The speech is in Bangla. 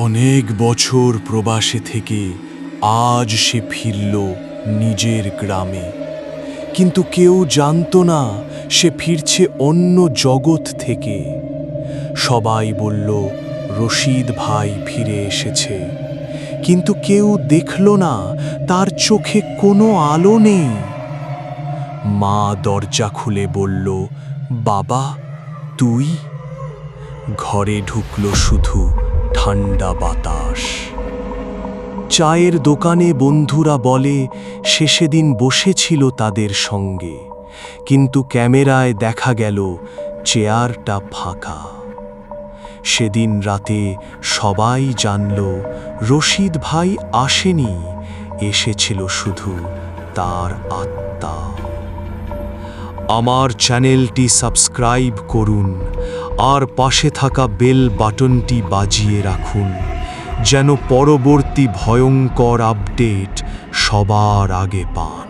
অনেক বছর প্রবাসে থেকে আজ সে ফিরল নিজের গ্রামে। কিন্তু কেউ জানতো না সে ফিরছে অন্য জগৎ থেকে। সবাই বলল রশিদ ভাই ফিরে এসেছে, কিন্তু কেউ দেখল না তার চোখে কোনো আলো নেই। মা দরজা খুলে বলল, বাবা তুই? ঘরে ঢুকল শুধু ঠান্ডা বাতাস। চায়ের দোকানে বন্ধুরা বলে সে সেদিন বসেছিল তাদের সঙ্গে, কিন্তু ক্যামেরায় দেখা গেল চেয়ারটা ফাঁকা। সেদিন রাতে সবাই জানল রশিদ ভাই আসেনি, এসেছিল শুধু তার আত্মা। আমার চ্যানেলটি সাবস্ক্রাইব করুন আর পাশে থাকা বেল বাটনটি বাজিয়ে রাখুন, যেন পরবর্তী ভয়ঙ্কর আপডেট সবার আগে পান।